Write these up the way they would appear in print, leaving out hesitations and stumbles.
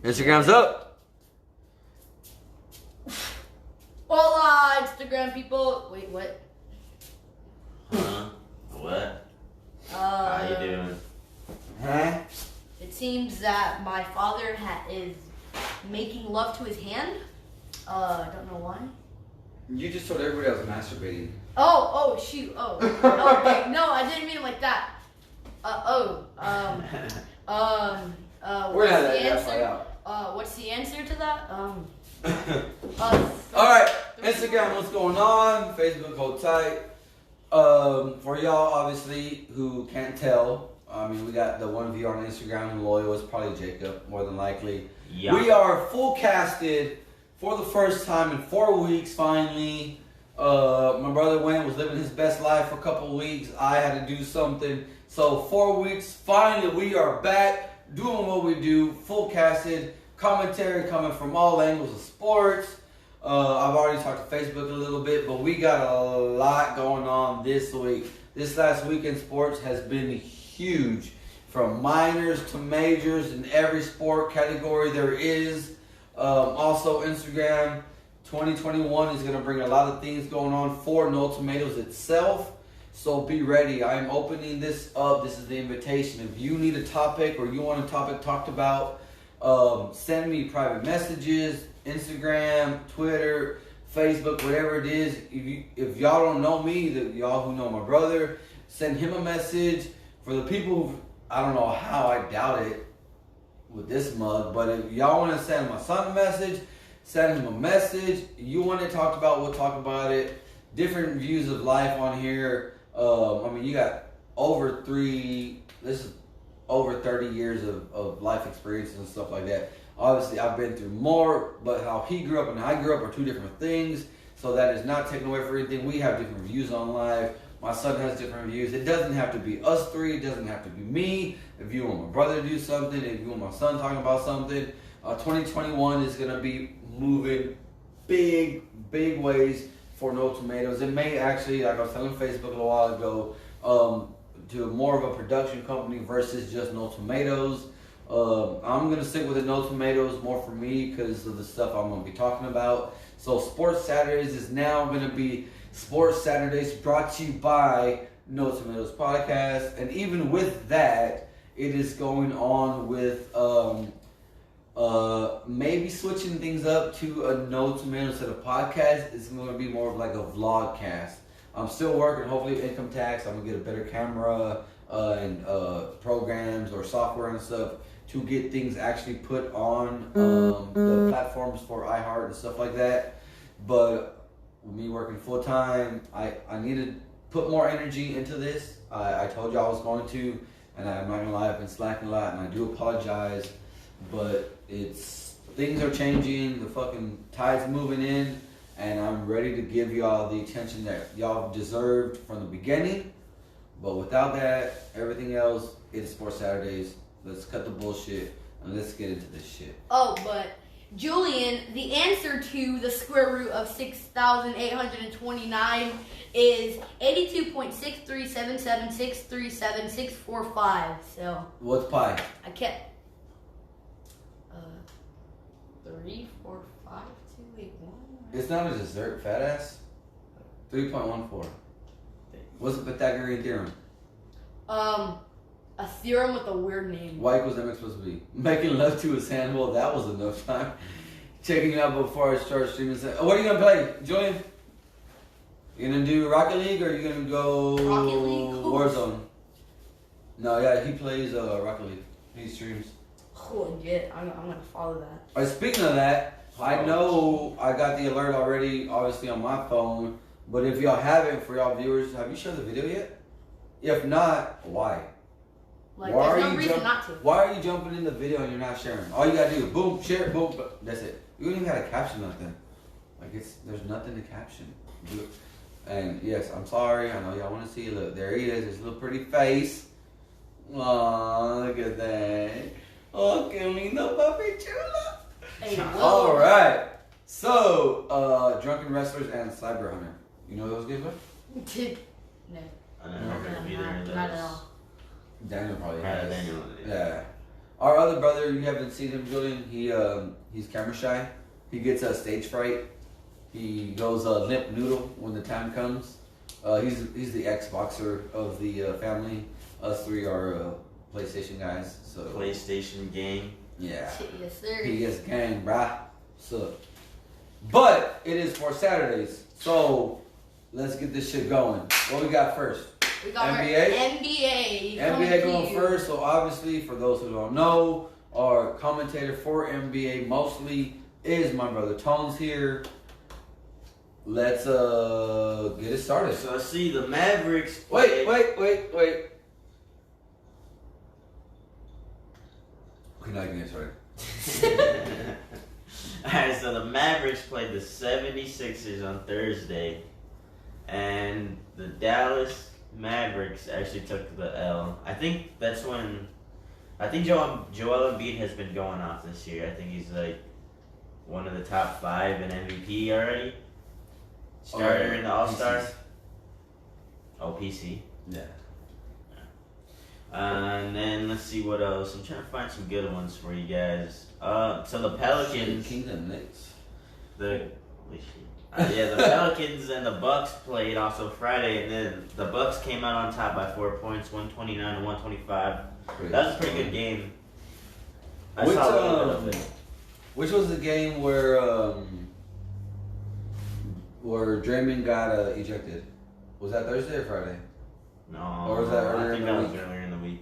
Instagram's up. Hola, Instagram people. Wait, what? Huh? What? How you doing? Huh? It seems that my father is making love to his hand. I don't know why. You just told everybody I was masturbating. Oh, shoot. Oh, okay. No, I didn't mean it like that. We're What's gonna the have that answer? What's the answer to that? Alright, Instagram, what's going on? Facebook, hold tight. For y'all, obviously, who can't tell, I mean, we got the one viewer on Instagram, loyal is probably Jacob, more than likely. Yeah. We are full casted for the first time in 4 weeks, finally. My brother was living his best life for a couple weeks. I had to do something. So 4 weeks, finally we are back doing what we do, full casted, commentary coming from all angles of sports. I've already talked to Facebook a little bit, but we got a lot going on this week. This last week in sports has been huge, from minors to majors in every sport category there is. Also, Instagram 2021 is going to bring a lot of things going on for No Tomatoes itself. So be ready. I'm opening this up. This is the invitation. If you need a topic or you want a topic talked about, send me private messages, Instagram, Twitter, Facebook, whatever it is. If y'all don't know me, y'all who know my brother, send him a message. For the people who, I don't know how, I doubt it with this mug, but if y'all want to send my son a message, send him a message. You want it talked about, we'll talk about it. Different views of life on here. I mean, you got over 30 years of life experiences and stuff like that. Obviously, I've been through more, but how he grew up and I grew up are two different things. So that is not taken away from anything. We have different views on life. My son has different views. It doesn't have to be us three. It doesn't have to be me. If you want my brother to do something, if you want my son talking about something, 2021 is going to be moving big ways for No Tomatoes. It may actually, like I was telling Facebook a while ago, to more of a production company versus just No Tomatoes. I'm going to stick with the No Tomatoes more for me because of the stuff I'm going to be talking about. So Sports Saturdays is now going to be Sports Saturdays brought to you by No Tomatoes Podcast. And even with that, it is going on with maybe switching things up to a No Tomatoes instead of podcast. It's going to be more of like a vlogcast. I'm still working, hopefully, income tax. I'm going to get a better camera and programs or software and stuff to get things actually put on the platforms for iHeart and stuff like that. But with me working full time, I need to put more energy into this. I told you I was going to, and I'm not gonna lie, I've been slacking a lot, and I do apologize. But things are changing, the fucking tide's moving in, and I'm ready to give y'all the attention that y'all deserved from the beginning. But without that, everything else, it's Sports Saturdays. Let's cut the bullshit and let's get into this shit. Oh, but Julian, the answer to the square root of 6,829 is 82.63776374645. So What's pi? I kept 3, 4, 5, 2, 8, 1. It's not a dessert, fat ass. 3.14. What's the Pythagorean theorem? A theorem with a weird name. Y equals mx supposed to be. Making love to his hand. Well, that was enough time. Checking you out before I start streaming. What are you gonna play, Julian? You gonna do Rocket League or you gonna go Rocket League? Warzone? No, yeah, he plays Rocket League. He streams. Oh, legit. I'm gonna follow that. Alright, speaking of that, I know I got the alert already, obviously on my phone. But if y'all haven't, for y'all viewers, have you shared the video yet? If not, why? Like, there's no reason not to. Why are you jumping in the video and you're not sharing? All you gotta do is boom, share, boom, that's it. You don't even gotta caption nothing. Like there's nothing to caption. And yes, I'm sorry. I know y'all want to see. Look, there he is. His little pretty face. Aw, look at that. Oh, que lindo, papi chula. Hey, All right. So, Drunken Wrestlers and Cyber Hunter. You know those games? No. I never heard of either of those. Not at all. Daniel probably Right, has. Daniel. Yeah. Our other brother, you haven't seen him, Julian. He's camera shy. He gets a stage fright. He goes limp noodle when the time comes. He's the Xboxer of the family. Us three are PlayStation guys. So PlayStation gang. Yeah. Yes, sir. PS gang, brah. So, but it is for Saturdays. So let's get this shit going. What we got first? We got NBA? our NBA. NBA going first. So obviously, for those who don't know, our commentator for NBA mostly is my brother Tones here. Let's get it started. So I see the Mavericks. Wait. We're not getting it started. Alright, so the Mavericks played the 76ers on Thursday, and the Dallas Mavericks actually took the L. I think that's when, Joel Embiid has been going off this year. I think he's like one of the top 5 in MVP already. Starter in the All-Star. PCs. Oh, PC. Yeah. And then let's see what else. I'm trying to find some good ones for you guys. So the Pelicans. Kingdom Knicks. The Pelicans and the Bucks played also Friday, and then the Bucks came out on top by 4 points, 129 to 125. That was a pretty good game. I saw a little bit of it. Which was the game where Draymond got ejected? Was that Thursday or Friday? No, Or was that earlier I think in the that was week? earlier in the week.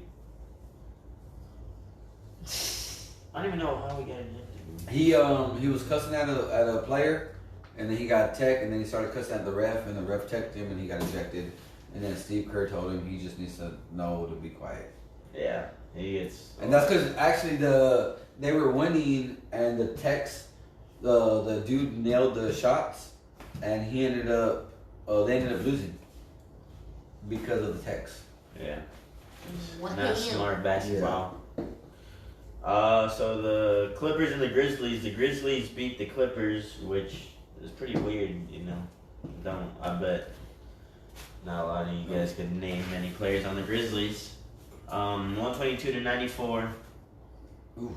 I don't even know how we got ejected. He was cussing at a player, and then he got tech, and then he started cussing at the ref, and the ref teched him, and he got ejected. And then Steve Kerr told him he just needs to know to be quiet. Yeah, he gets. And that's because actually they were winning, and the techs, the dude nailed the shots, and they ended up losing because of the techs. Yeah. What Not the hell? smart basketball. So the Clippers and the Grizzlies beat the Clippers, which is pretty weird, you know. I bet not a lot of you guys could name any players on the Grizzlies. 122 to 94. Oof.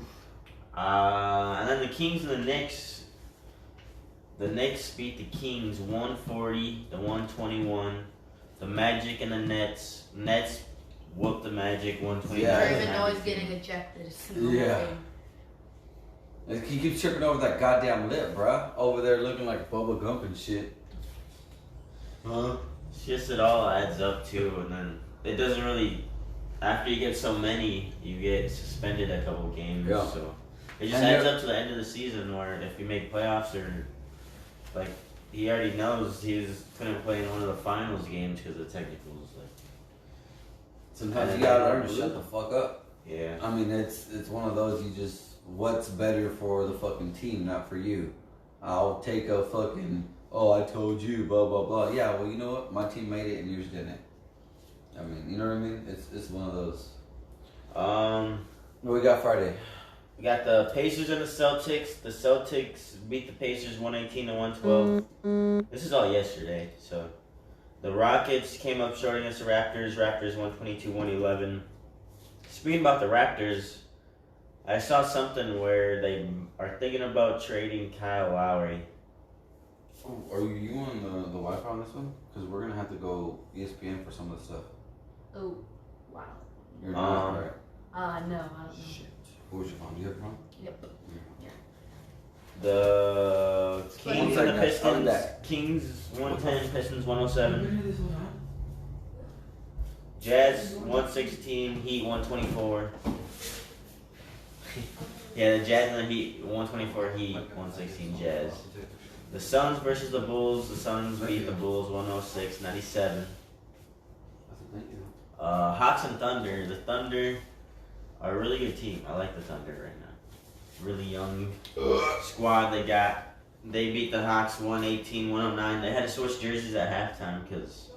And then the Kings and the Knicks. The Knicks beat the Kings 140 to 121. The Magic and the Nets. Nets whooped the Magic 129. Yeah. I don't even know he's getting ejected. It's no Yeah. way. He keeps tripping over that goddamn lip, bruh. Over there looking like Bubba Gump and shit. Huh? It's just it all adds up too, and then it doesn't really. After you get so many, you get suspended a couple games. Yeah. So it just And adds up to the end of the season, where if you make playoffs or like he already knows he's couldn't play in one of the finals games because of technicals. Like Sometimes you gotta learn to shut the fuck up. yeah, I mean, it's one of those you just, what's better for the fucking team, not for you. I'll take a fucking, oh, I told you, blah, blah, blah. Yeah, well, you know what? My team made it and yours didn't. I mean, you know what I mean? It's one of those. What we got Friday? we got the Pacers and the Celtics. The Celtics beat the Pacers 118 to 112. This is all yesterday, so. The Rockets came up short against the Raptors. Raptors 122-111. Speaking about the Raptors, I saw something where they are thinking about trading Kyle Lowry. Oh, are you on the Wi-Fi on this one? Because we're going to have to go ESPN for some of the stuff. Oh, wow. You're not, right? No, I don't know. Shit. What was your phone? Do you have your phone? Yep. The Kings and the Pistons. Kings 110, Pistons 107. Jazz 116, Heat 124. Yeah, the Jazz and the Heat 124, Heat 116, Jazz. The Suns versus the Bulls. The Suns beat the Bulls 106-97. Hawks and Thunder. The Thunder are a really good team. I like the Thunder right now. Really young squad they got. They beat the Hawks 118-109. They had to switch jerseys at halftime because,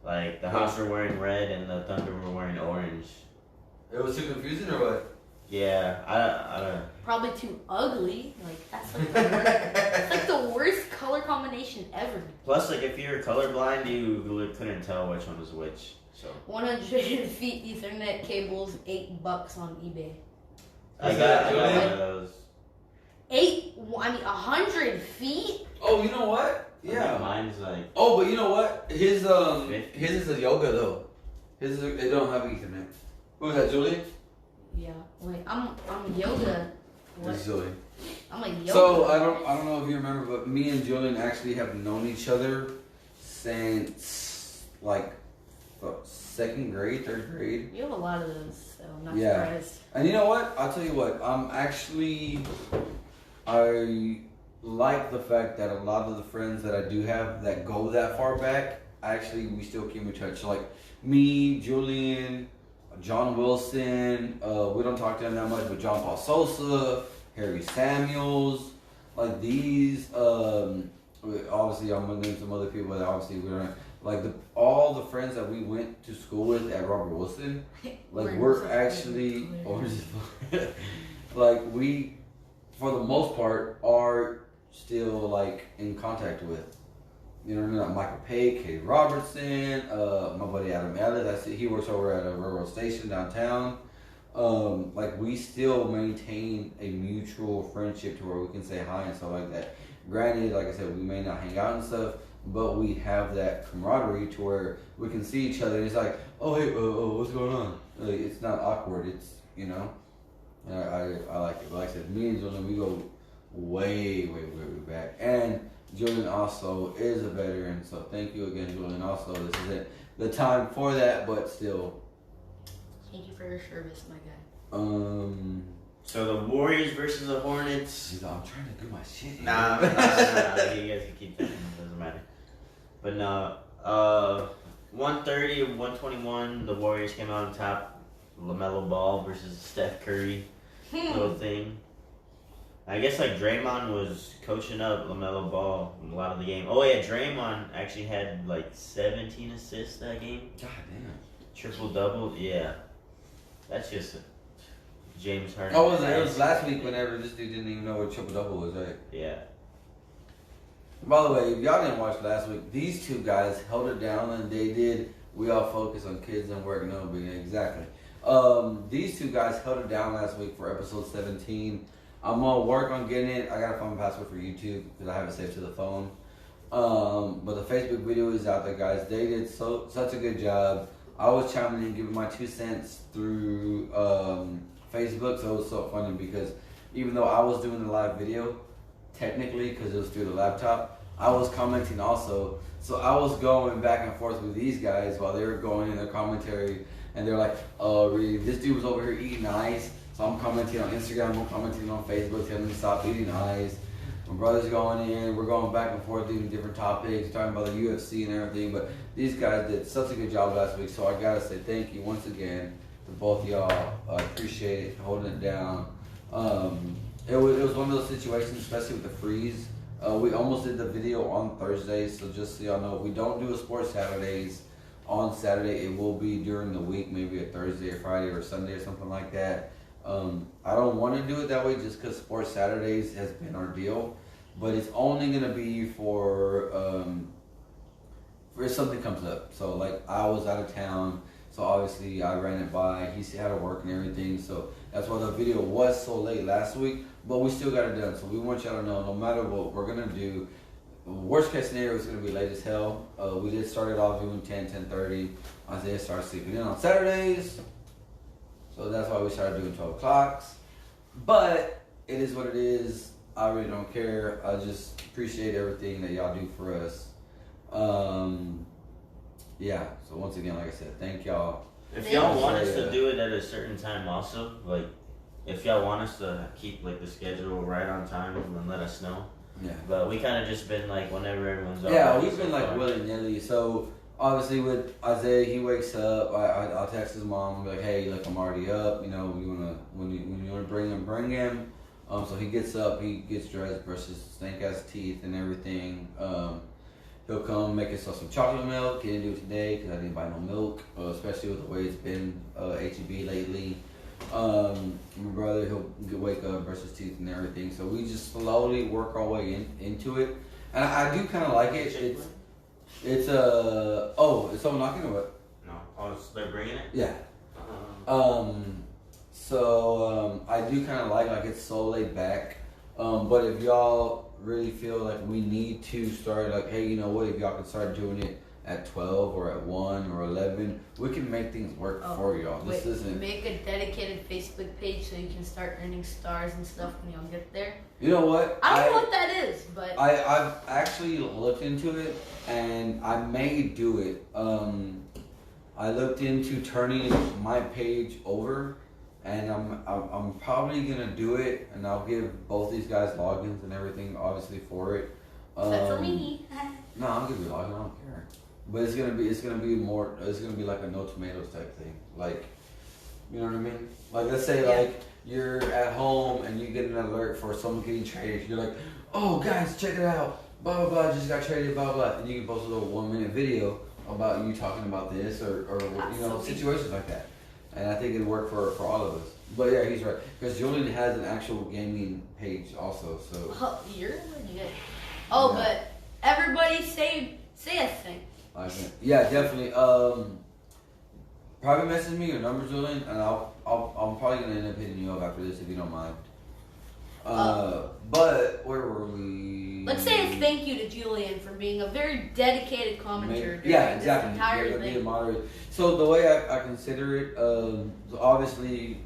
like, the Hawks were wearing red and the Thunder were wearing orange. It was too confusing or what? Yeah, I don't. Probably too ugly. Like that's like the worst. It's like the worst color combination ever. Plus, like, if you're colorblind, you couldn't tell which one was which. So 100 feet Ethernet cables, $8 on eBay. I got one of those. 100 feet? Oh, you know what? I think Yeah. mine's like. Oh, but you know what? His 50. his is a yoga though. His is it don't have Ethernet. Who was that, Julie? Yeah. Wait, I'm yoga. What? It's Julie. I'm a yoga. So I don't know if you remember, but me and Julian actually have known each other since like second grade, third grade. You have a lot of those, so I'm not Yeah. surprised. And you know what? I'll tell you what. I like the fact that a lot of the friends that I do have that go that far back, we still keep in touch. So like me, Julian, John Wilson. We don't talk to them that much, but John Paul Sosa, Harry Samuels, like these. Obviously, I'm gonna name some other people, but obviously we don't. Like all the friends that we went to school with at Robert Wilson, like we're actually, like we, for the most part, are still like in contact with. You know what I mean? Like Michael Pay, Katie Robertson, my buddy Adam Ellis. He works over at a railroad station downtown. Like we still maintain a mutual friendship to where we can say hi and stuff like that. Granted, like I said, we may not hang out and stuff, but we have that camaraderie to where we can see each other. And it's like, oh hey, what's going on? Like, it's not awkward. It's I like it. But like I said, me and Julian, we go way back. And Julian also is a veteran, so thank you again, Julian. Also, this isn't the time for that, but still. Thank you for your service, my guy. So the Warriors versus the Hornets. I'm trying to do my shit here. Nah. You guys can keep that. It doesn't matter. But no. 130 and 121. The Warriors came out on top. LaMelo Ball versus Steph Curry. Little thing. I guess like Draymond was coaching up LaMelo Ball a lot of the game. Oh yeah, Draymond actually had like 17 assists that game. God damn. Triple double. Yeah. That's just James Harden. Oh, it was last week whenever this dude didn't even know what triple double was, right? Yeah. By the way, if y'all didn't watch last week, these two guys held it down and they did. We all focus on kids and work. No, but exactly. These two guys held it down last week for episode 17. I'm gonna work on getting it. I gotta find my password for YouTube because I have it saved to the phone. But the Facebook video is out there, guys. They did such a good job. I was chiming in, giving my 2 cents through Facebook, so it was so funny because even though I was doing the live video, technically because it was through the laptop, I was commenting also. So I was going back and forth with these guys while they were going in their commentary, and they're like, "Oh, really? This dude was over here eating ice." So I'm commenting on Instagram, I'm commenting on Facebook, telling them to stop eating ice. My brother's going in, we're going back and forth doing different topics, talking about the UFC and everything. But these guys did such a good job last week, so I gotta say thank you once again to both of y'all. I appreciate it, holding it down. It was one of those situations, especially with the freeze. We almost did the video on Thursday, so just so y'all know, we don't do a Sports Saturdays on Saturday. It will be during the week, maybe a Thursday or Friday or Sunday or something like that. I don't want to do it that way just because Sports Saturdays has been our deal, but it's only going to be for if something comes up. So like I was out of town, so obviously I ran it by, he had to work and everything, so that's why the video was so late last week, but we still got it done. So we want y'all to know, no matter what we're going to do, worst case scenario is going to be late as hell. We did start it off doing 10:30. Isaiah started sleeping in on Saturdays. So that's why we started doing 12 o'clocks. But it is what it is. I really don't care. I just appreciate everything that y'all do for us. Yeah. So once again, like I said, thank y'all. If y'all want us to do it at a certain time also, like if y'all want us to keep like the schedule right on time, then let us know. Yeah. But we kind of just been like whenever everyone's off. Yeah, we've been like willy-nilly. So obviously with Isaiah, he wakes up. I'll text his mom, be like, "Hey, look, I'm already up. You know, when you wanna bring him. So he gets up, he gets dressed, brushes stank ass teeth and everything. He'll come make himself some chocolate milk. He didn't do it today because I didn't buy no milk, especially with the way it's been HEB lately. My brother, he'll wake up, brush his teeth and everything. So we just slowly work our way into it, and I do kind of like it. It's is someone knocking or what? No, I was they're bringing it. Yeah. I do kind of like it's so laid back. But if y'all really feel like we need to start, like, hey, you know what? If y'all can start doing it at 12 or at 1 or 11, we can make things work for y'all. This isn't. Make a dedicated Facebook page so you can start earning stars and stuff when y'all get there. You know what? I don't know what that is, but I've actually looked into it, and I may do it. I looked into turning my page over, and I'm probably gonna do it, and I'll give both these guys logins and everything, obviously, for it. except for me. No, I'm gonna be login. I don't care. But it's gonna be like a no tomatoes type thing. Like, you know what I mean? Like, let's say like you're at home and you get an alert for someone getting traded. You're like, oh guys, check it out. Blah blah blah. Just got traded. Blah blah. And you can post a little 1 minute video about you talking about this or you know, situations like that. And I think it'd work for all of us. But yeah, he's right, because Julian has an actual gaming page also. So You're legit. Oh, yeah. But everybody say a thing. Yeah, definitely. Private message me your number, Julian, and I'm probably gonna end up hitting you up after this if you don't mind. But where were we? Let's say a thank you to Julian for being a very dedicated commentator. Yeah, exactly. This entire thing. Be a moderator. So the way I consider it, so obviously,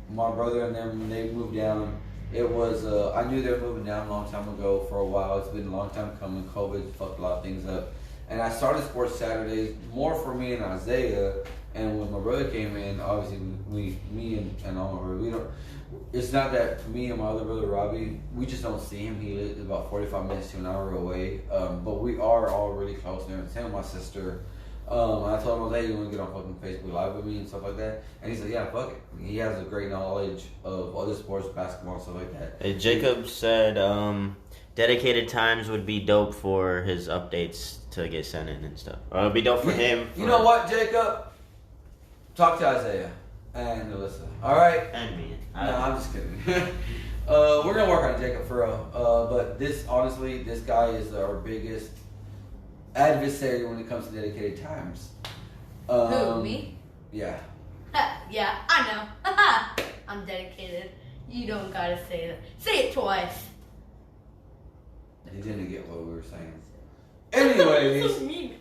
my brother and them, when they moved down, it was I knew they were moving down a long time ago. For a while, it's been a long time coming. COVID fucked a lot of things up. And I started Sports Saturdays more for me and Isaiah. And when my brother came in, obviously me and all my brothers, we don't. It's not that me and my other brother Robbie, we just don't see him. He lives about 45 minutes to an hour away. But we are all really close there. Same with my sister. And I told him, hey, you want to get on fucking Facebook Live with me and stuff like that? And he said, yeah, fuck it. He has a great knowledge of other sports, basketball and stuff like that. Hey, Jacob said dedicated times would be dope for his updates to get sent in and stuff. Or it would be dope for him. You know what, Jacob? Talk to Isaiah and Alyssa. All right? And me. No, I'm just kidding. We're going to work on Jacob for real. But this guy is our biggest adversary when it comes to dedicated times. Who, me? Yeah. Yeah, I know. I'm dedicated. You don't gotta say that. Say it twice. He didn't get what we were saying. Anyways. So mean.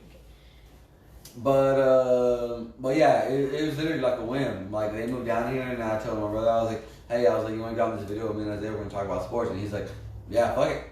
But yeah, it was literally like a whim. Like, they moved down here, and I told my brother, I was like, hey, you want to go on this video with me and Isaiah? We're going to talk about sports. And he's like, yeah, fuck it.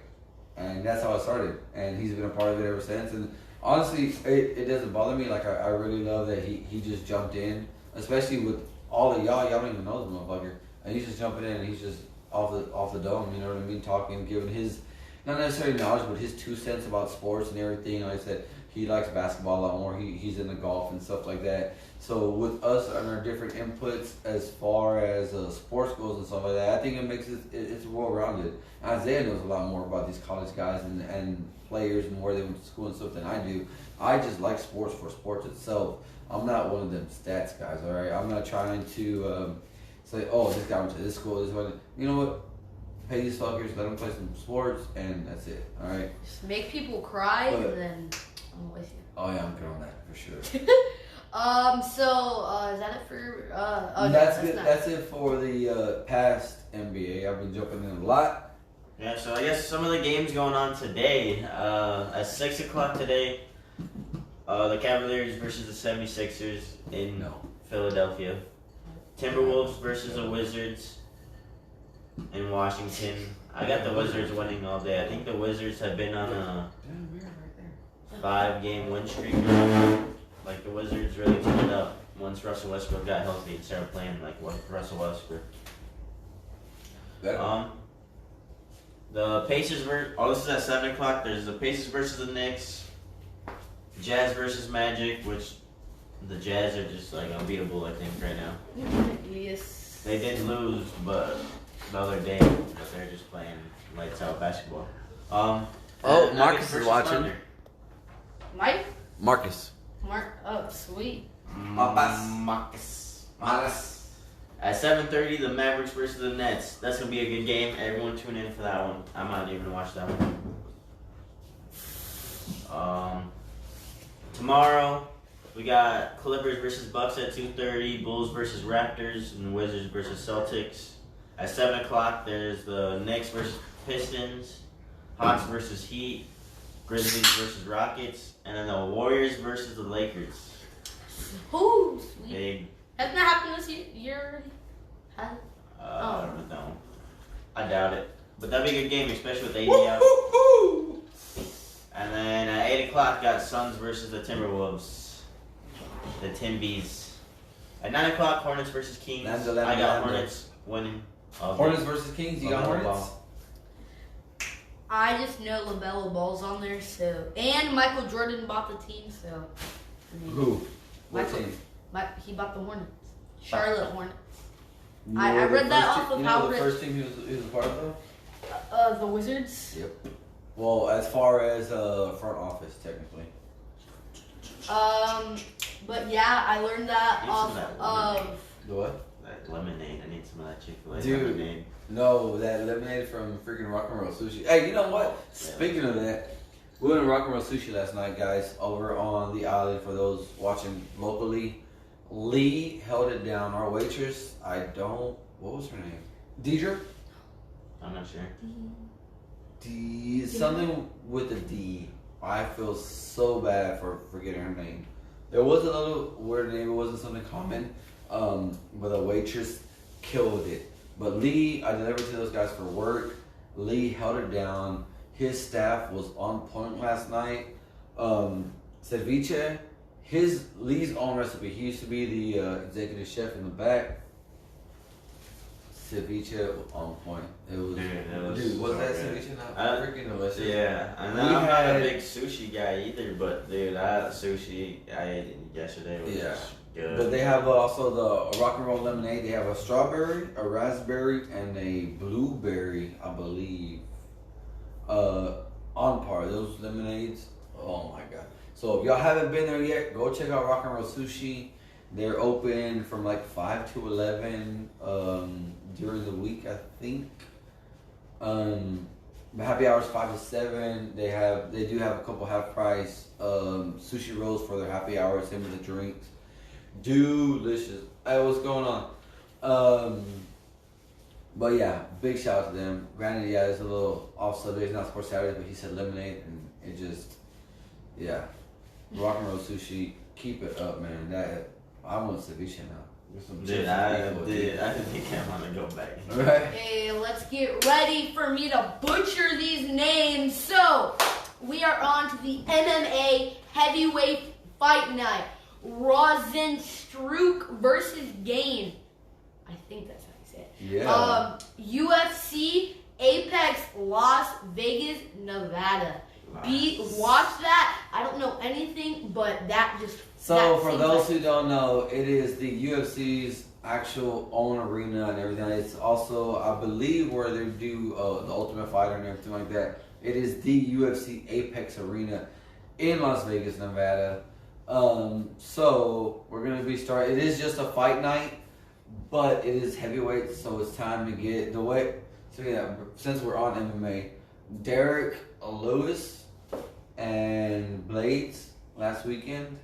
And that's how it started. And he's been a part of it ever since. And honestly, it doesn't bother me. Like, I really love that he just jumped in, especially with all of y'all. Y'all don't even know this motherfucker. And he's just jumping in, and he's just off the dome, you know what I mean? Talking, giving his, not necessarily knowledge, but his 2 cents about sports and everything. Like I said, he likes basketball a lot more. He's into golf and stuff like that. So with us and our different inputs as far as sports goes and stuff like that, I think it makes it's well-rounded. Isaiah knows a lot more about these college guys and players and where they went to school and stuff than I do. I just like sports for sports itself. I'm not one of them stats guys, all right? I'm not trying to say, oh, this guy went to this school, this one. You know what? Pay these fuckers, let them play some sports, and that's it, all right? Just make people cry, and then I'm with you. Oh, yeah, I'm good on that, for sure. Is that it for, That's it for the past NBA. I've been jumping in a lot. Yeah, so I guess some of the games going on today. At 6 o'clock today, the Cavaliers versus the 76ers in Philadelphia. Timberwolves versus the Wizards in Washington. I got the Wizards winning all day. I think the Wizards have been on a 5-game win streak. Like, the Wizards really turned up once Russell Westbrook got healthy and started playing like Russell Westbrook. The Pacers this is at 7 o'clock. There's the Pacers versus the Knicks. Jazz versus Magic, which the Jazz are just like unbeatable, I think, right now. Yes. They did lose, but the other day, but they're just playing lights out basketball. Marcus is watching. Thunder. Mike? Marcus. Oh, sweet. Marcus. At 7:30, the Mavericks versus the Nets. That's gonna be a good game. Everyone tune in for that one. I'm not even gonna watch that one. Tomorrow, We got Clippers versus Bucks at 2:30, Bulls versus Raptors, and Wizards versus Celtics. At 7 o'clock, there's the Knicks versus Pistons, Hawks versus Heat, Grizzlies versus Rockets, and then the Warriors versus the Lakers. Ooh, sweet. Big. Hasn't that happened this year? Has it? I don't know. I doubt it. But that'd be a good game, especially with AD out. And then at 8 o'clock, got Suns versus the Timberwolves. The Timbies. At 9 o'clock, Hornets versus Kings. I got Hornets winning. Hornets versus Kings. You got Hornets? I just know LaMelo Ball's on there, so. And Michael Jordan bought the team, so. Who? What Michael, team? he bought the Hornets. Charlotte Hornets. I read that off of how the first team he was a part of? The Wizards. Yep. Well, as far as front office, technically. But yeah, I learned that off of. The what? That lemonade. I need some of that Chick-fil-A Dude. lemonade. No, that lemonade from freaking Rock and Roll Sushi. Hey, you know what? Speaking of that, we went to Rock and Roll Sushi last night, guys, over on the island for those watching locally. Lee held it down. Our waitress, what was her name? Deidre? I'm not sure. Something with a D. I feel so bad for forgetting her name. There was a little weird name. It wasn't something common. But the waitress killed it. But Lee, I delivered to those guys for work. Lee held it down. His staff was on point last night. Ceviche, Lee's own recipe. He used to be the executive chef in the back. Ceviche on point. It was, was that ceviche not freaking delicious? Yeah, and I'm not a big sushi guy either, but dude, I had a sushi I ate yesterday. It was good. But they have also the rock and roll lemonade. They have a strawberry, a raspberry, and a blueberry, I believe. On par. Those lemonades. Oh my god. So if y'all haven't been there yet, go check out Rock and Roll Sushi. They're open from like 5 to 11 during the week, I think. The happy hours 5 to 7. They do have a couple half price sushi rolls for their happy hours. Same with the drinks. Delicious. Hey, what's going on? But yeah, big shout out to them. Granted, yeah, it's a little off subject. It's not Sports Saturday, but he said lemonade, and it just, yeah. Rock and Roll Sushi, keep it up, man. I want ceviche now. Dude, I think I want to go back. Right. Hey, let's get ready for me to butcher these names. So, we are on to the MMA heavyweight fight night. Rosenstruck versus Gain. I think that's how you say it. Yeah. UFC Apex Las Vegas, Nevada. Watch that. I don't know anything, but that just. So for those who don't know, it is the UFC's actual own arena and everything. It's also, I believe, where they do the Ultimate Fighter and everything like that. It is the UFC Apex Arena in Las Vegas, Nevada. So we're gonna be starting. It is just a fight night, but it is heavyweight, so it's time to get the weight. So yeah, since we're on MMA, Derek Lewis and Blades last weekend.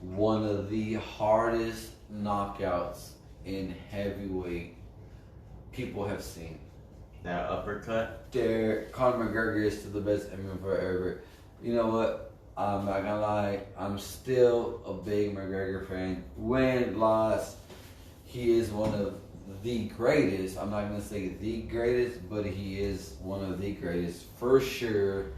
One of the hardest knockouts in heavyweight people have seen. That uppercut. Conor McGregor is still the best MMA ever. You know what? I'm not gonna lie. I'm still a big McGregor fan. Win, loss, he is one of the greatest. I'm not gonna say the greatest, but he is one of the greatest for sure.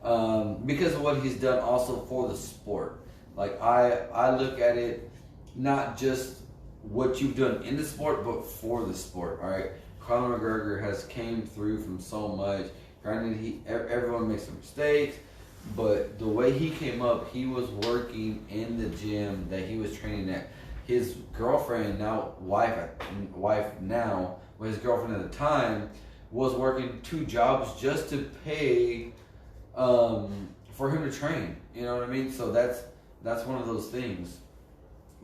Because of what he's done also for the sport. Like I look at it not just what you've done in the sport, but for the sport. All right, Conor McGregor has came through from so much. Granted, everyone makes some mistakes, but the way he came up, he was working in the gym that he was training at. His girlfriend, now wife now, but his girlfriend at the time was working 2 jobs just to pay for him to train. You know what I mean? So that's one of those things.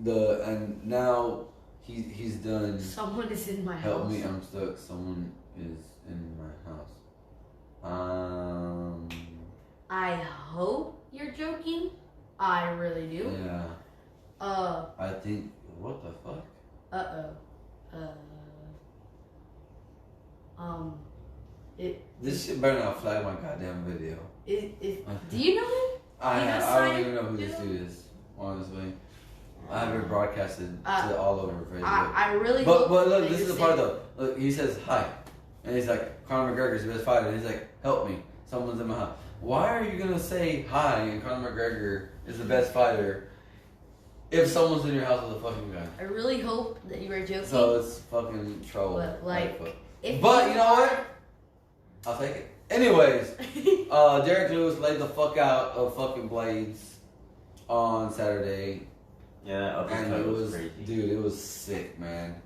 And now he's done. Someone is in my house. Help me, I'm stuck. Someone is in my house. I hope you're joking. I really do. Yeah. I think. What the fuck? This shit better not flag my goddamn video. Do you know him? I don't even know who this dude is. Honestly, I have it broadcasted to all over Facebook. I really. But look, this is the part though. Look, he says hi, and he's like, Conor McGregor's the best fighter. And he's like, help me. Someone's in my house. Why are you gonna say hi and Conor McGregor is the best fighter if someone's in your house with a fucking gun? I really hope that you were joking. So it's fucking troll. But like, but you know what? I'll take it. Anyways, Derek Lewis laid the fuck out of fucking Blades on Saturday. Yeah, that And uppercut it was was, crazy. dude, it was sick, man.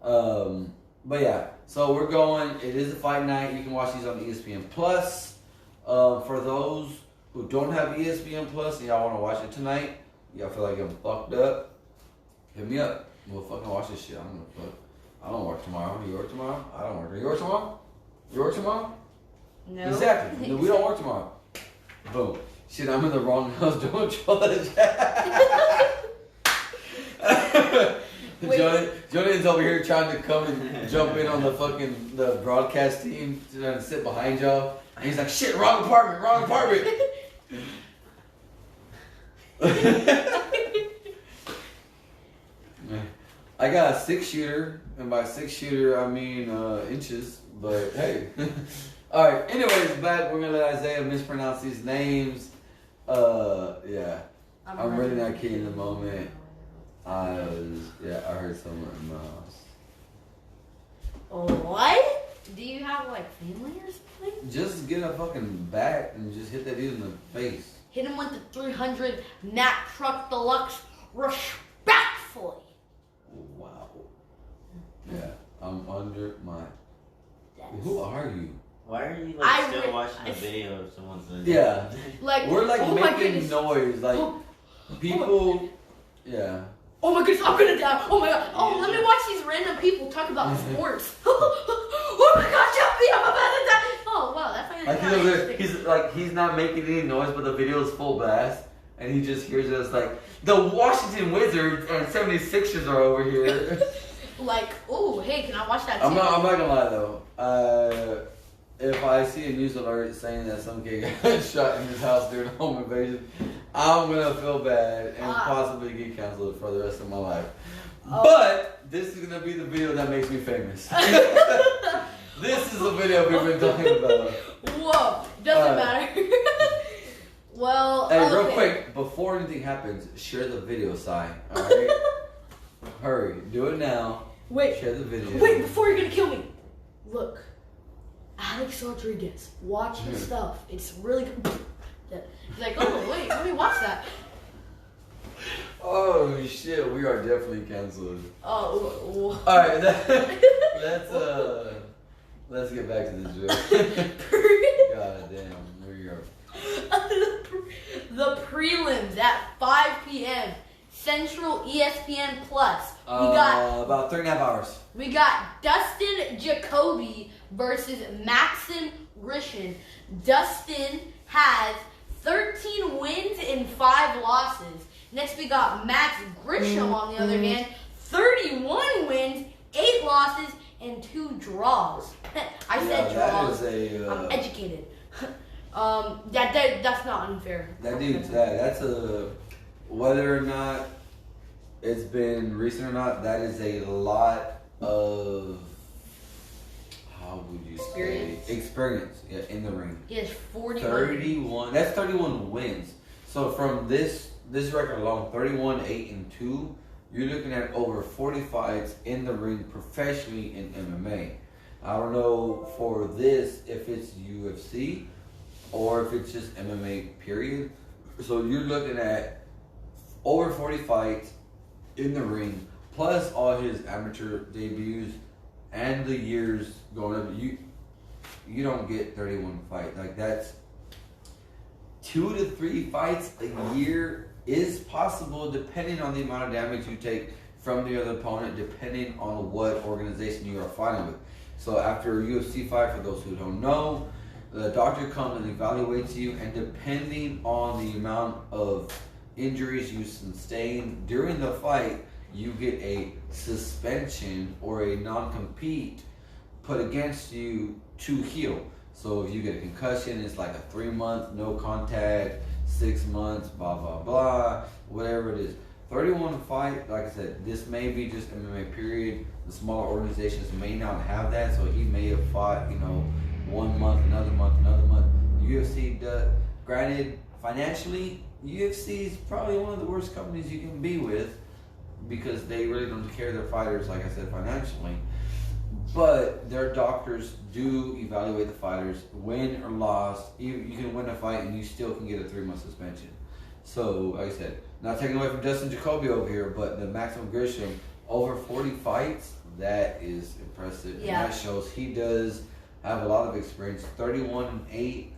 But yeah, so we're going. It is a fight night. You can watch these on ESPN Plus. For those who don't have ESPN Plus and y'all want to watch it tonight, y'all feel like I'm fucked up, hit me up. We'll fucking watch this shit. I don't give a fuck. I don't work tomorrow. You work tomorrow? I don't work. You work tomorrow? You work tomorrow? No. Exactly. No, we don't work tomorrow. Boom. Shit, I'm in the wrong house doing Trollish. Jonathan's over here trying to come and jump in on the broadcast team, trying to sit behind y'all. And he's like, shit, wrong apartment. I got a 6-shooter, and by 6-shooter I mean inches, but hey. Alright, anyways, back, we're gonna let Isaiah mispronounce these names. Yeah. I'm really not kidding the moment. I heard someone in my house. What? Do you have like family or something? Just get a fucking bat and just hit that dude in the face. Hit him with the 300 Mack Truck Deluxe respectfully. Wow. Yeah, I'm under my. That's- Who are you? Why are you still watching a video of someone's in Yeah. Like We're like oh my making goodness. noise, like people. Yeah. Oh my goodness, I'm gonna die. Oh my god. Oh, let me watch these random people talk about sports. Oh my gosh, help me, I'm about to die. Oh wow, that's Like kind of interesting. he's not making any noise, but the video is full blast, and he just hears us like the Washington Wizards and 76ers are over here. Like, oh hey, can I watch that too? I'm not gonna lie though. If I see a news alert saying that some kid got shot in his house during a home invasion, I'm gonna feel bad and possibly get canceled for the rest of my life. Oh. But this is gonna be the video that makes me famous. This is the video we've been talking about. Whoa, doesn't matter. Well, Hey, okay. real quick, before anything happens, share the video, Sai. Alright? Hurry, do it now. Wait, Share the video. wait, before you're gonna kill me. Look, Alex Rodriguez, watch his stuff. It's really good. He's like, oh wait, let me watch that. Oh shit, we are definitely canceled. Oh, Alright, let's get back to this joke. God damn, we are. The prelims at 5 p.m. Central ESPN Plus. We got about 3.5 hours. We got Dustin Jacoby versus Maxim Grishin. Dustin has 13 wins and 5 losses. Next we got Max Grisham on the other hand, 31 wins, 8 losses, and 2 draws. I said draws. I'm educated. That's not unfair. That dude, that's a, whether or not it's been recent or not, that is a lot of, how would you say? Experience in the ring. He has 31. That's 31 wins. So from this record alone, 31, 8, and 2, you're looking at over 40 fights in the ring professionally in MMA. I don't know for this if it's UFC or if it's just MMA period. So you're looking at over 40 fights in the ring, plus all his amateur debuts and the years going up. You don't get 31 fights. Like that's 2 to 3 fights a year is possible depending on the amount of damage you take from the other opponent, depending on what organization you are fighting with. So after a UFC fight, for those who don't know, the doctor comes and evaluates you, and depending on the amount of injuries you sustain during the fight, you get a suspension or a non-compete put against you to heal. So if you get a concussion, it's like a 3-month no contact, 6 months, blah blah blah, whatever it is. 31 fight, like I said, this may be just MMA period. The smaller organizations may not have that, so he may have fought, 1 month, another month, another month. UFC does. Granted, financially, UFC is probably one of the worst companies you can be with because they really don't take care of their fighters, like I said, financially. But their doctors do evaluate the fighters, win or lost. You can win a fight and you still can get a 3-month suspension. So, like I said, not taking away from Dustin Jacoby over here, but the Maxim Grisham, over 40 fights, that is impressive. Yeah. And that shows he does have a lot of experience. 31-8,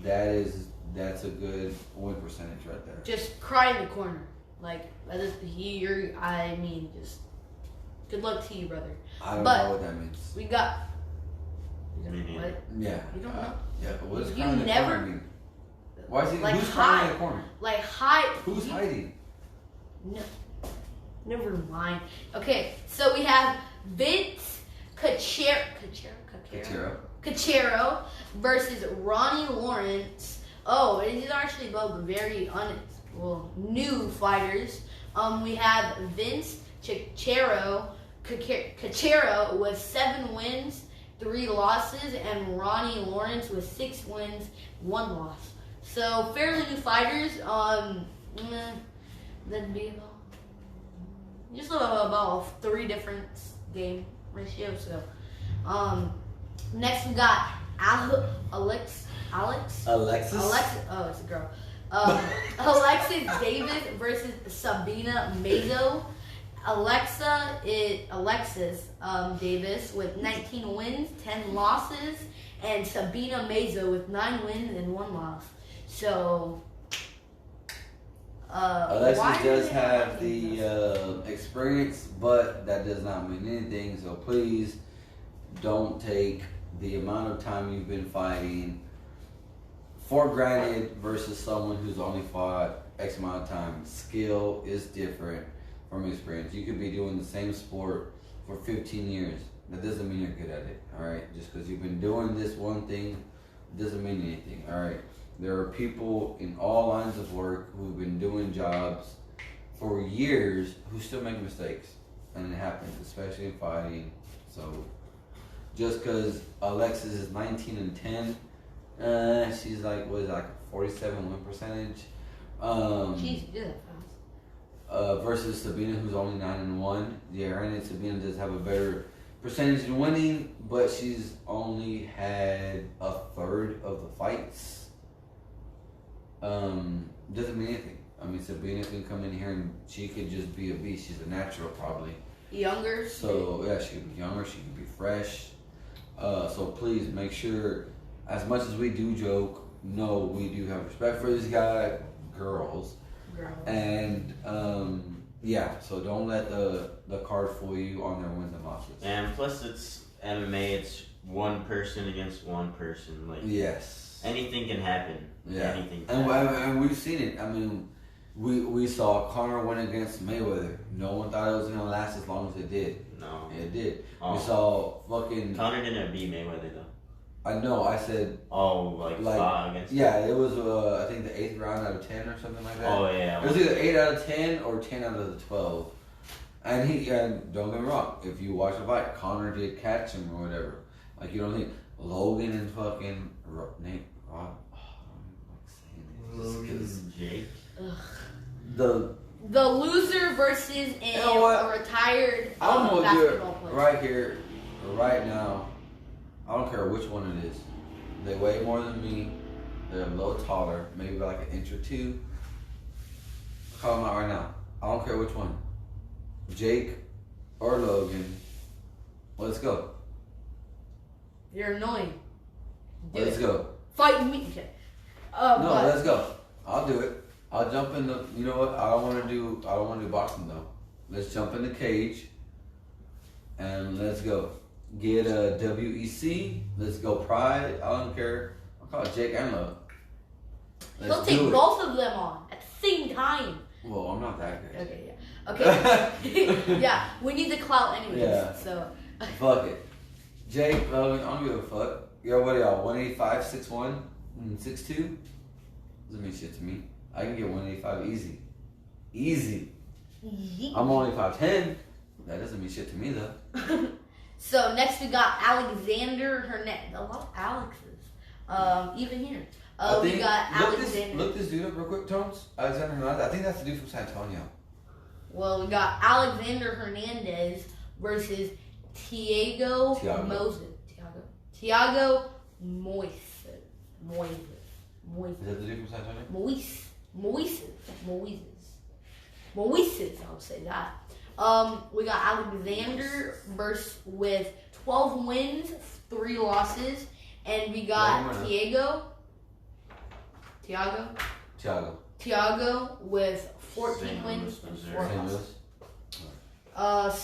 that's a good win percentage right there. Just cry in the corner. Like, just good luck to you, brother. I don't know what that means. We got. Maybe. What? Yeah. You don't know? Yeah, but what does You crying in the never- corner mean? Why is he, Like who's crying hide. in the corner? Like, hide. Who's hiding? No. Never mind. Okay, so we have Vince Cachero versus Ronnie Lawrence. Oh, these are actually both very new fighters. We have Vince Cachero with 7 wins, 3 losses, and Ronnie Lawrence with 6 wins, 1 loss. So fairly new fighters. That'd be just about 3 different game ratios. So, next we got Alexis. Alexis? Oh, it's a girl. Alexis Davis versus Sabina Mazo. Alexis Davis with 19 wins, 10 losses, and Sabina Mazo with 9 wins and 1 loss. So, Alexis does have the experience, but that does not mean anything. So please don't take the amount of time you've been fighting for granted versus someone who's only fought X amount of time. Skill is different from experience. You could be doing the same sport for 15 years. That doesn't mean you're good at it, all right? Just because you've been doing this one thing doesn't mean anything, all right? There are people in all lines of work who've been doing jobs for years who still make mistakes. And it happens, especially in fighting. So just because Alexis is 19-10, she's like, what is it, like a 47 win percentage? She's good. Versus Sabina, who's only 9-1. Yeah, granted, Sabina does have a better percentage in winning, but she's only had a third of the fights. Doesn't mean anything. I mean, Sabina can come in here and she could just be a beast. She's a natural, probably. Younger. So, yeah, she could be younger. She could be fresh. So please make sure, as much as we do joke, no, we do have respect for these girls. And, yeah, so don't let the card fool you on their wins and losses. And plus, it's MMA. It's one person against one person. Like, yes. Anything can happen. Yeah. Anything can happen. And we've seen it. I mean, we saw Conor win against Mayweather. No one thought it was going to last as long as it did. No. It did. Oh. We saw fucking... Conor didn't beat Mayweather, though. I know, I said... Oh, like fought against... Yeah, it was, I think, the 8th round out of 10 or something like that. Oh, yeah. It was either 8 out of 10 or 10 out of the 12. And don't get me wrong, if you watch the fight, Conor did catch him or whatever. Like, you don't think Logan and fucking... Jake. The loser versus a retired I'm gonna do basketball it player. right here, right now. I don't care which one it is. They weigh more than me. They're a little taller, maybe by like an inch or 2. Call them out right now. I don't care which one. Jake or Logan. Let's go. You're annoying. Let's go. Fight me. No, let's go. I'll do it. I'll jump in the. You know what? I don't want to do boxing though. Let's jump in the cage, and let's go. Get a WEC. Let's go Pride. I don't care. I'll call it Jake and Love. He'll take both of them on at the same time. Well, I'm not that good. Okay, yeah. Okay. Yeah, we need the clout anyways. Yeah. So. Fuck it. Jake, I don't give a fuck. Yo, what are y'all? 185, 6'1", 6'2"? Doesn't mean shit to me. I can get 185 easy. Easy. I'm only 5'10". That doesn't mean shit to me though. So next we got Alexander Hernandez. A lot of Alexes. Even here. We got Alexander. Look this dude up real quick, Tones. Alexander Hernandez. I think that's the dude from San Antonio. Well, we got Alexander Hernandez versus Thiago Moses. Thiago Moises. Is that the dude from San Antonio? Moises, I'll say that. We got Alexander with 12 wins, 3 losses, and we got Thiago with 14 wins and 4 losses.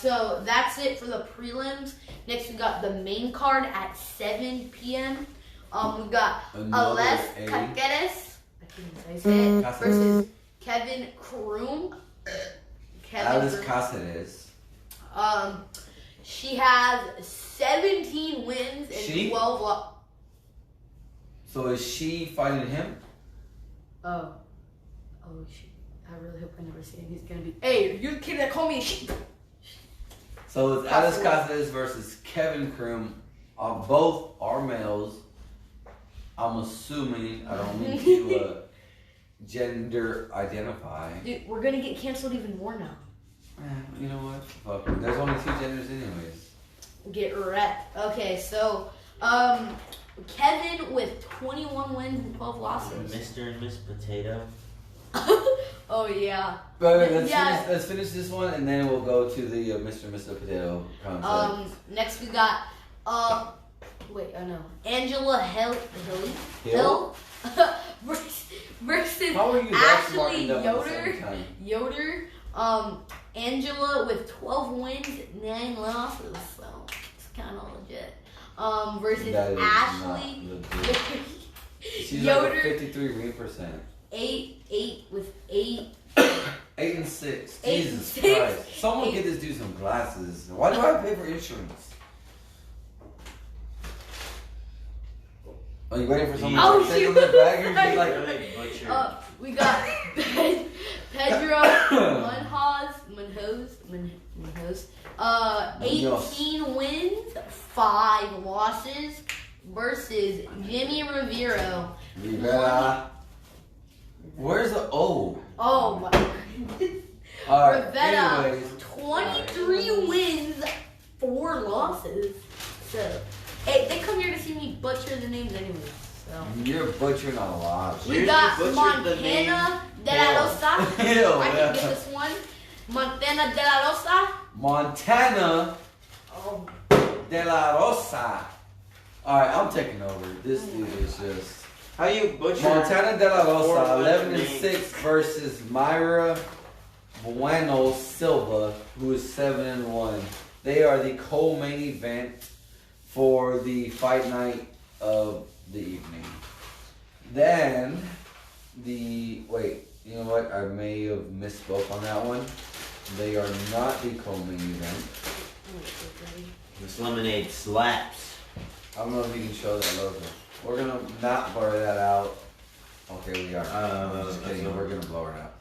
So that's it for the prelims. Next we got the main card at 7 p.m. We got Alexis Caceres, I can't say it, versus Kevin Croom. Alice Caceres. She has 17 wins and 12 losses. So is she fighting him? Oh shit! I really hope I never see him. He's gonna be. Hey, you're the kid that called me a sheep. So it's Alice Caceres versus Kevin Croom. Both are males. I'm assuming. I don't mean to gender identify. Dude, we're gonna get canceled even more now. You know what? Fuck it. There's only 2 genders anyways. Get wrecked. Okay, so Kevin with 21 wins and 12 losses. Mr. and Miss Potato. Oh yeah. But let's finish this one and then we'll go to the Mr. and Mr. Potato concept. Next we got Angela Hill versus How are you Ashley Yoder. Angela with 12 wins, 9 losses, so it's kind of legit. Versus Ashley She's Yoder, like a 53 win percent. 8 with 8. 8 and 6. 8 Jesus and 6. Christ! Someone get this dude some glasses. Why do I pay for insurance? Are you waiting for someone to take a look back and be like, we got Pedro Munhoz. 18 wins, 5 losses versus Jimmy Rivera. Where's the O? Oh my. Alright, Rivera, anyways. 23 wins, 4 losses. So, hey, they come here to see me butcher the names anyways. So. You're butchering a lot. We got Montana De La Rosa. I can get this one. Montana De La Rosa. Montana De La Rosa. Alright, I'm taking over. This dude is just... How you butcher? Montana De La Rosa, 11 and 6 versus Myra Bueno Silva, who is 7 and 1. They are the co-main event for the fight night of the evening. Then you know what? I may have misspoke on that one. They are not the co-main event. This lemonade slaps. I don't know if you can show that logo. We're gonna not blur that out. Okay, we are. I'm just kidding. We're gonna blur it out.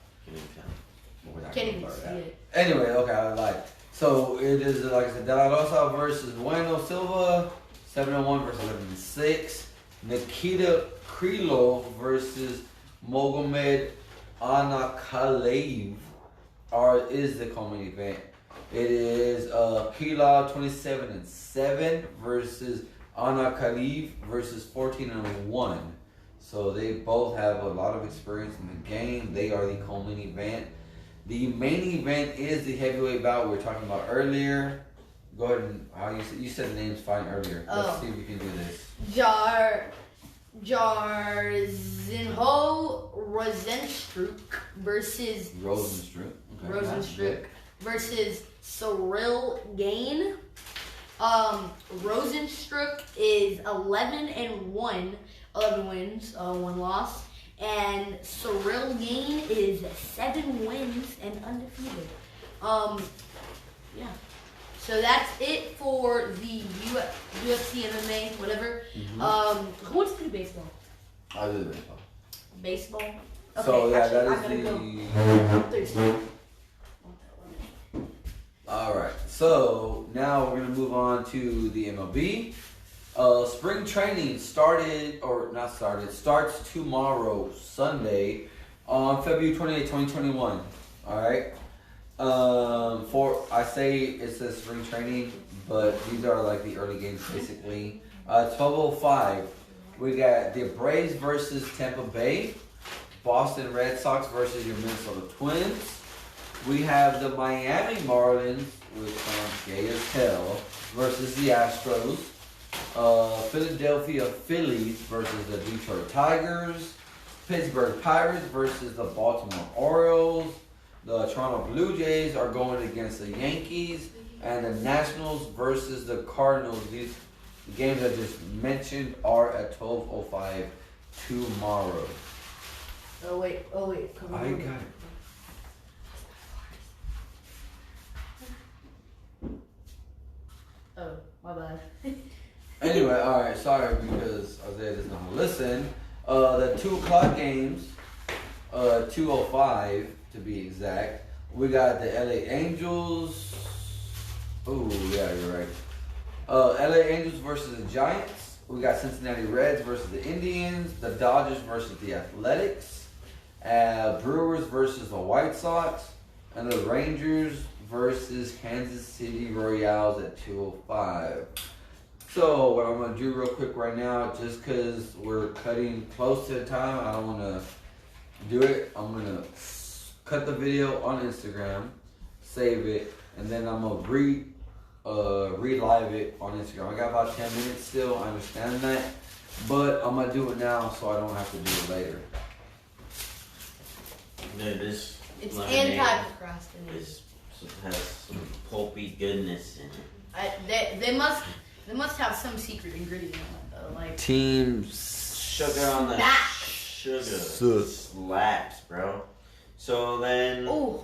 Can't even see it. Anyway, okay, I lied. So it is like I said, De La Rosa versus Bueno Silva, 7-1 versus 11-6. Nikita Krylov versus Mogomed Anakaleev is the co-main event. It is Krylov 27-7 versus Anakaleev versus 14-1. So they both have a lot of experience in the game. They are the co-main event. The main event is the heavyweight bout we were talking about earlier. Go ahead and you said the names fine earlier. Let's see if we can do this. Jarzinho Rosenstruck versus Rosenstruck versus Cyril Gain. Rosenstruck is 11 and 1, 11 wins, 1 loss, And Cyril Gain is 7 wins and undefeated. Yeah. So that's it for the UFC, MMA, whatever. Who wants to do baseball? I'll do baseball. Baseball? Okay, So, yeah, actually, that I'm is gonna the... go. I'm thirsty. Alright, so now we're going to move on to the MLB. Spring training starts tomorrow, Sunday, on February 28, 2021. Alright? I say it says spring training, but these are like the early games basically. 12:05, we got the Braves versus Tampa Bay, Boston Red Sox versus your Minnesota Twins. We have the Miami Marlins, which sounds gay as hell, versus the Astros. Philadelphia Phillies versus the Detroit Tigers. Pittsburgh Pirates versus the Baltimore Orioles. The Toronto Blue Jays are going against the Yankees. And the Nationals versus the Cardinals. These games I just mentioned are at 12:05 tomorrow. Oh wait. Come on. I got it. Oh, my bad. Anyway, alright, sorry because Isaiah doesn't know how to listen. The 2 o'clock games, 2:05 to be exact. We got the LA Angels. Oh, yeah, you're right. LA Angels versus the Giants. We got Cincinnati Reds versus the Indians. The Dodgers versus the Athletics. Brewers versus the White Sox. And the Rangers versus Kansas City Royals at 2:05. So what I'm going to do real quick right now, just because we're cutting close to the time, I don't want to do it. I'm going to cut the video on Instagram, save it, and then I'm going to re-live it on Instagram. I got about 10 minutes still, I understand that, but I'm going to do it now so I don't have to do it later. Yeah, this It's lemonade anti-procrastination. has some pulpy goodness in it. They must have some secret ingredient in it though, like Team Sugar on the Smack. sugar Sus. slaps, bro. So then, oh,